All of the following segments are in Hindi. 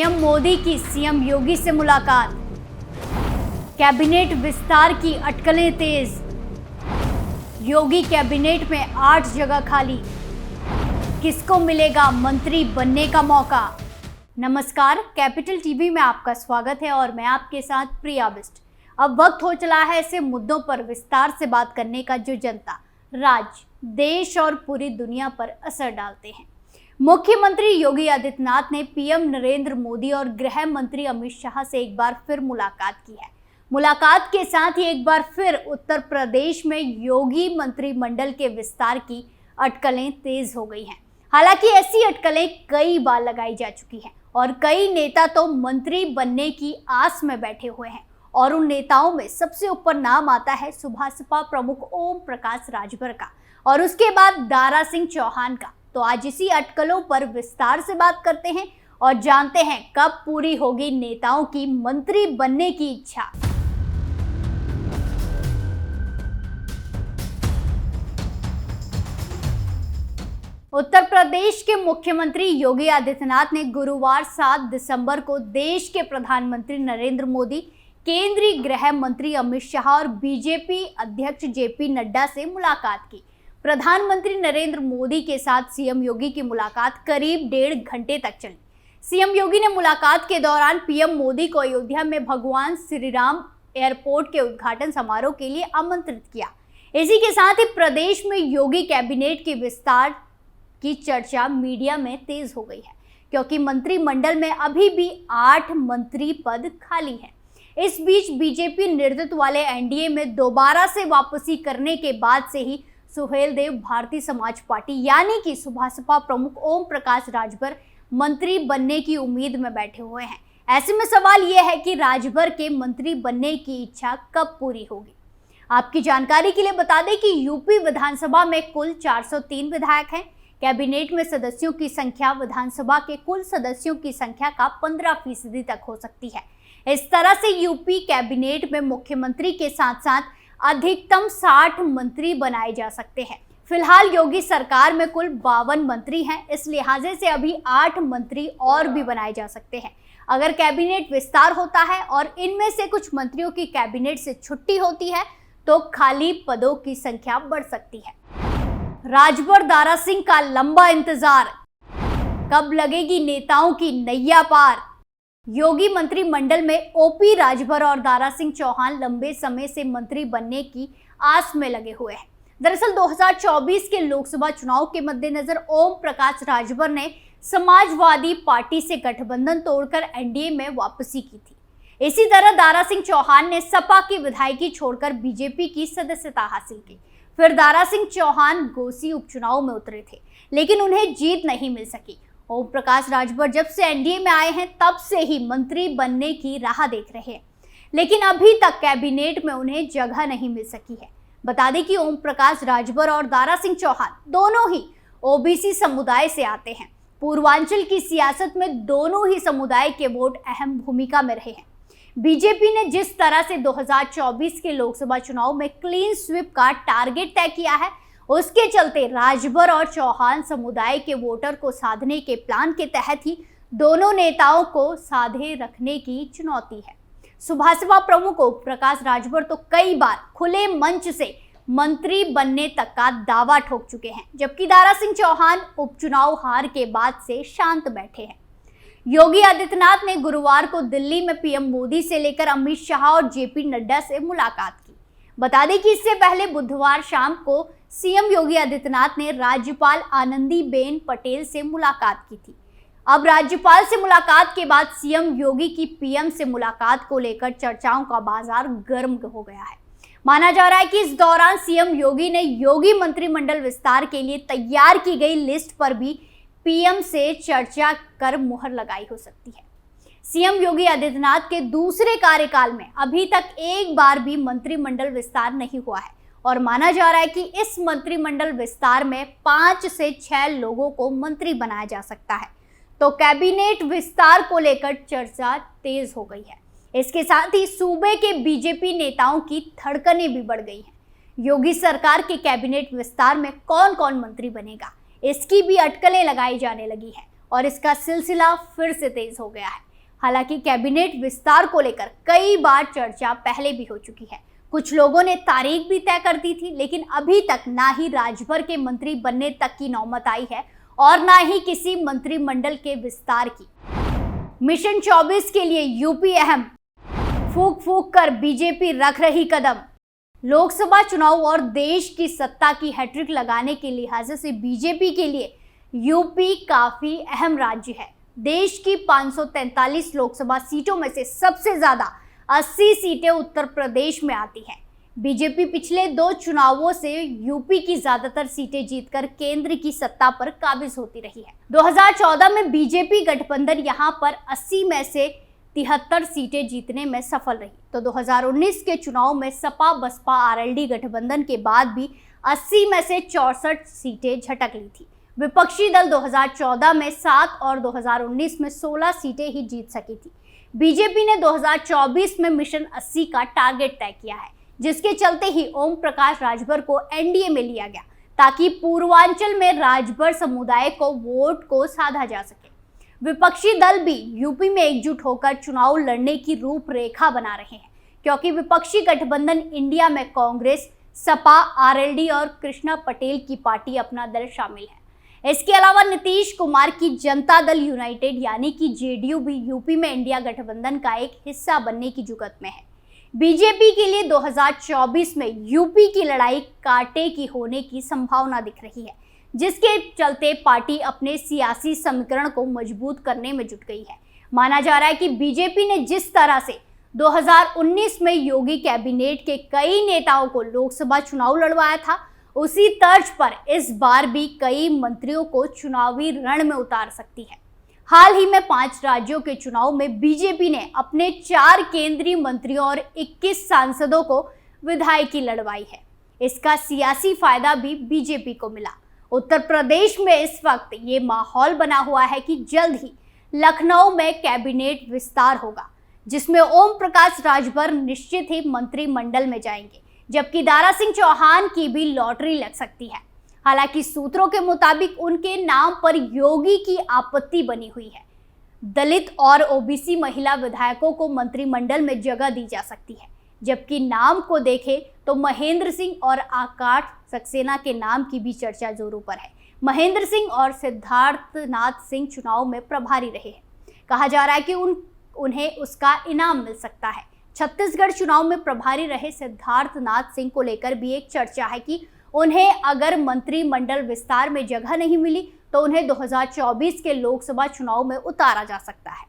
पीएम मोदी की सीएम योगी से मुलाकात, कैबिनेट विस्तार की अटकलें तेज, योगी कैबिनेट में 8 जगह खाली, किसको मिलेगा मंत्री बनने का मौका। नमस्कार, कैपिटल टीवी में आपका स्वागत है और मैं आपके साथ प्रिया बिस्ट। अब वक्त हो चला है ऐसे मुद्दों पर विस्तार से बात करने का जो जनता, राज्य, देश और पूरी दुनिया पर असर डालते हैं। मुख्यमंत्री योगी आदित्यनाथ ने पीएम नरेंद्र मोदी और गृह मंत्री अमित शाह से एक बार फिर मुलाकात की है। मुलाकात के साथ ही एक बार फिर उत्तर प्रदेश में योगी मंत्रिमंडल के विस्तार की अटकलें तेज हो गई हैं। हालांकि ऐसी अटकलें कई बार लगाई जा चुकी हैं और कई नेता तो मंत्री बनने की आस में बैठे हुए हैं और उन नेताओं में सबसे ऊपर नाम आता है सुभाषपा प्रमुख ओम प्रकाश राजभर का और उसके बाद दारा सिंह चौहान का। तो आज इसी अटकलों पर विस्तार से बात करते हैं और जानते हैं कब पूरी होगी नेताओं की मंत्री बनने की इच्छा। उत्तर प्रदेश के मुख्यमंत्री योगी आदित्यनाथ ने गुरुवार 7 दिसंबर को देश के प्रधानमंत्री नरेंद्र मोदी, केंद्रीय गृह मंत्री अमित शाह और बीजेपी अध्यक्ष जेपी नड्डा से मुलाकात की। प्रधानमंत्री नरेंद्र मोदी के साथ सीएम योगी की मुलाकात करीब 1.5 घंटे तक चली। सीएम योगी ने मुलाकात के दौरान पीएम मोदी को अयोध्या में भगवान श्री राम एयरपोर्ट के उद्घाटन समारोह के लिए आमंत्रित किया। इसी के साथ ही प्रदेश में योगी कैबिनेट के विस्तार की चर्चा मीडिया में तेज हो गई है, क्योंकि मंत्रिमंडल में अभी भी 8 मंत्री पद खाली हैं। इस बीच बीजेपी नेतृत्व वाले एनडीए में दोबारा से वापसी करने के बाद से ही सुहेलदेव भारतीय समाज पार्टी यानी कि सुभाषपा प्रमुख ओम प्रकाश राजभर मंत्री बनने की उम्मीद में बैठे हुए हैं। ऐसे में सवाल यह है कि राजभर के मंत्री बनने की इच्छा कब पूरी होगी। आपकी जानकारी के लिए बता दें कि यूपी विधानसभा में कुल 403 विधायक हैं। कैबिनेट में सदस्यों की संख्या विधानसभा के कुल सदस्यों की संख्या का 15% तक हो सकती है। इस तरह से यूपी कैबिनेट में मुख्यमंत्री के साथ साथ अधिकतम 60 मंत्री बनाए जा सकते हैं। फिलहाल योगी सरकार में कुल 52 मंत्री हैं, इस लिहाजे से अभी 8 मंत्री और भी बनाए जा सकते हैं। अगर कैबिनेट विस्तार होता है और इनमें से कुछ मंत्रियों की कैबिनेट से छुट्टी होती है तो खाली पदों की संख्या बढ़ सकती है। राजभर दारा सिंह का लंबा इंतजार, कब लगेगी नेताओं की नैया पार। योगी मंत्रिमंडल में ओपी राजभर और दारा सिंह चौहान लंबे समय से मंत्री बनने की आस में लगे हुए हैं। दरअसल 2024 के लोकसभा चुनाव के मद्देनजर ओम प्रकाश राजभर ने समाजवादी पार्टी से गठबंधन तोड़कर एनडीए में वापसी की थी। इसी तरह दारा सिंह चौहान ने सपा की विधायकी छोड़कर बीजेपी की सदस्यता हासिल की। फिर दारा सिंह चौहान घोसी उपचुनाव में उतरे थे, लेकिन उन्हें जीत नहीं मिल सकी। ओम प्रकाश राजभर जब से एनडीए में आए हैं तब से ही मंत्री बनने की राह देख रहे हैं, लेकिन अभी तक कैबिनेट में उन्हें जगह नहीं मिल सकी है। बता दें कि ओम प्रकाश राजभर और दारा सिंह चौहान दोनों ही ओबीसी समुदाय से आते हैं। पूर्वांचल की सियासत में दोनों ही समुदाय के वोट अहम भूमिका में रहे हैं। बीजेपी ने जिस तरह से 2024 के लोकसभा चुनाव में क्लीन स्वीप का टारगेट तय किया है, उसके चलते राजभर और चौहान समुदाय के वोटर को साधने के प्लान के तहत ही दोनों नेताओं को साधे रखने की चुनौती है। सुभाषपा प्रमुख ओम प्रकाश राजभर तो कई बार खुले मंच से मंत्री बनने तक का दावा ठोक चुके हैं, जबकि दारा सिंह चौहान उपचुनाव हार के बाद से शांत बैठे हैं। योगी आदित्यनाथ ने गुरुवार को दिल्ली में पीएम मोदी से लेकर अमित शाह और जेपी नड्डा से मुलाकात की। बता दें कि इससे पहले बुधवार शाम को सीएम योगी आदित्यनाथ ने राज्यपाल आनंदीबेन पटेल से मुलाकात की थी। अब राज्यपाल से मुलाकात के बाद सीएम योगी की पीएम से मुलाकात को लेकर चर्चाओं का बाजार गर्म हो गया है। माना जा रहा है कि इस दौरान सीएम योगी ने योगी मंत्रिमंडल विस्तार के लिए तैयार की गई लिस्ट पर भी पीएम से चर्चा कर मुहर लगाई हो सकती है। सीएम योगी आदित्यनाथ के दूसरे कार्यकाल में अभी तक एक बार भी मंत्रिमंडल विस्तार नहीं हुआ है और माना जा रहा है कि इस मंत्रिमंडल विस्तार में 5 से 6 लोगों को मंत्री बनाया जा सकता है। तो कैबिनेट विस्तार को लेकर चर्चा तेज हो गई है। इसके साथ ही सूबे के बीजेपी नेताओं की धड़कनें भी बढ़ गई हैं। योगी सरकार के कैबिनेट विस्तार में कौन कौन मंत्री बनेगा, इसकी भी अटकलें लगाई जाने लगी है और इसका सिलसिला फिर से तेज हो गया है। हालांकि कैबिनेट विस्तार को लेकर कई बार चर्चा पहले भी हो चुकी है। कुछ लोगों ने तारीख भी तय कर दी थी, लेकिन अभी तक ना ही राजभर के मंत्री बनने तक की नौबत आई है और ना ही किसी मंत्रिमंडल के विस्तार की। मिशन 24 के लिए यूपी अहम, फूंक फूंक कर बीजेपी रख रही कदम। लोकसभा चुनाव और देश की सत्ता की हैट्रिक लगाने के लिहाज से बीजेपी के लिए यूपी काफी अहम राज्य है। देश की 543 लोकसभा सीटों में से सबसे ज्यादा 80 सीटें उत्तर प्रदेश में आती हैं। बीजेपी पिछले 2 चुनावों से यूपी की ज्यादातर सीटें जीतकर केंद्र की सत्ता पर काबिज होती रही है। 2014 में बीजेपी गठबंधन यहां पर 80 में से 73 सीटें जीतने में सफल रही, तो 2019 के चुनाव में सपा बसपा आरएलडी गठबंधन के बाद भी 80 में से 64 सीटें झटक ली थी। विपक्षी दल 2014 में 7 और 2019 में 16 सीटें ही जीत सकी थी। बीजेपी ने 2024 में मिशन 80 का टारगेट तय किया है, जिसके चलते ही ओम प्रकाश राजभर को एनडीए में लिया गया ताकि पूर्वांचल में राजभर समुदाय को वोट को साधा जा सके। विपक्षी दल भी यूपी में एकजुट होकर चुनाव लड़ने की रूपरेखा बना रहे हैं, क्योंकि विपक्षी गठबंधन इंडिया में कांग्रेस, सपा, आरएलडी और कृष्णा पटेल की पार्टी अपना दल शामिल है। इसके अलावा नीतीश कुमार की जनता दल यूनाइटेड यानी कि जेडीयू भी यूपी में इंडिया गठबंधन का एक हिस्सा बनने की जुगत में है। बीजेपी के लिए 2024 में यूपी की लड़ाई कांटे की होने की संभावना दिख रही है, जिसके चलते पार्टी अपने सियासी समीकरण को मजबूत करने में जुट गई है। माना जा रहा है कि बीजेपी ने जिस तरह से 2019 में योगी कैबिनेट के कई नेताओं को लोकसभा चुनाव लड़वाया था, उसी तर्ज पर इस बार भी कई मंत्रियों को चुनावी रण में उतार सकती है। हाल ही में 5 राज्यों के चुनाव में बीजेपी ने अपने 4 केंद्रीय मंत्रियों और 21 सांसदों को विधायकी लड़वाई है। इसका सियासी फायदा भी बीजेपी को मिला। उत्तर प्रदेश में इस वक्त ये माहौल बना हुआ है कि जल्द ही लखनऊ में कैबिनेट विस्तार होगा, जिसमें ओम प्रकाश राजभर निश्चित ही मंत्रिमंडल में जाएंगे, जबकि दारा सिंह चौहान की भी लॉटरी लग सकती है। हालांकि सूत्रों के मुताबिक उनके नाम पर योगी की आपत्ति बनी हुई है। दलित और ओबीसी महिला विधायकों को मंत्रिमंडल में जगह दी जा सकती है, जबकि नाम को देखें तो महेंद्र सिंह और आकाश सक्सेना के नाम की भी चर्चा जोरों पर है। महेंद्र सिंह और सिद्धार्थनाथ सिंह चुनाव में प्रभारी रहे हैं। कहा जा रहा है कि उन्हें उसका इनाम मिल सकता है। छत्तीसगढ़ चुनाव में प्रभारी रहे सिद्धार्थनाथ सिंह को लेकर भी एक चर्चा है कि उन्हें अगर मंत्रिमंडल विस्तार में जगह नहीं मिली तो उन्हें 2024 के लोकसभा चुनाव में उतारा जा सकता है।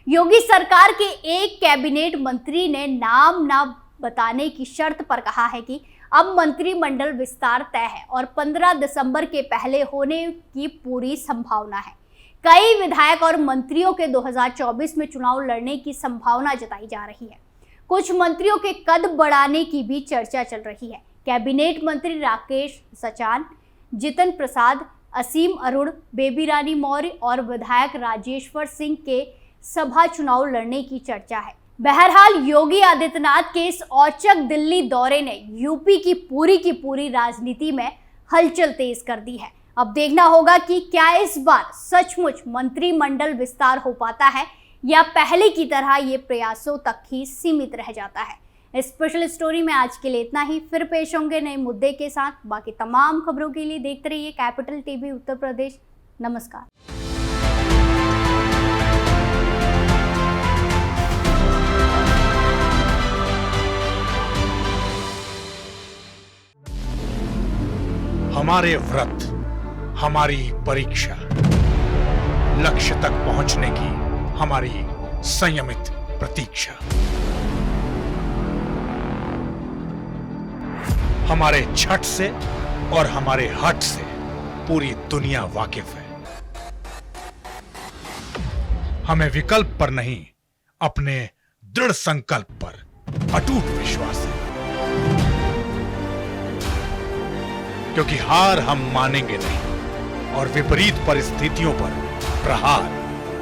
योगी सरकार के एक कैबिनेट मंत्री ने नाम ना बताने की शर्त पर कहा है कि अब मंत्रिमंडल विस्तार तय है और 15 दिसंबर के पहले होने की पूरी संभावना है। कई विधायक और मंत्रियों के 2024 में चुनाव लड़ने की संभावना जताई जा रही है। कुछ मंत्रियों के कद बढ़ाने की भी चर्चा चल रही है। कैबिनेट मंत्री राकेश सचान, जितिन प्रसाद, असीम अरुण, बेबी रानी मौर्य और विधायक राजेश्वर सिंह के सभा चुनाव लड़ने की चर्चा है। बहरहाल योगी आदित्यनाथ के इस औचक दिल्ली दौरे ने यूपी की पूरी राजनीति में हलचल तेज कर दी है। अब देखना होगा कि क्या इस बार सचमुच मंत्रिमंडल विस्तार हो पाता है या पहले की तरह ये प्रयासों तक ही सीमित रह जाता है। इस स्पेशल स्टोरी में आज के लिए इतना ही। फिर पेश होंगे नए मुद्दे के साथ। बाकी तमाम खबरों के लिए देखते रहिए कैपिटल टीवी उत्तर प्रदेश। नमस्कार। हमारे व्रत, हमारी परीक्षा, लक्ष्य तक पहुंचने की हमारी संयमित प्रतीक्षा। हमारे छठ से और हमारे हठ से पूरी दुनिया वाकिफ है। हमें विकल्प पर नहीं, अपने दृढ़ संकल्प पर अटूट विश्वास है, क्योंकि हार हम मानेंगे नहीं और विपरीत परिस्थितियों पर प्रहार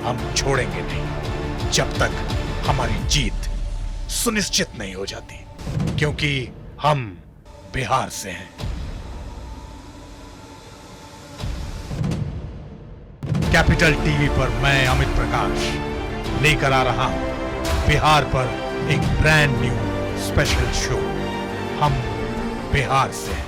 हम छोड़ेंगे नहीं, जब तक हमारी जीत सुनिश्चित नहीं हो जाती, क्योंकि हम बिहार से हैं। कैपिटल टीवी पर मैं अमित प्रकाश लेकर आ रहा हूं बिहार पर एक ब्रांड न्यू स्पेशल शो। हम बिहार से हैं।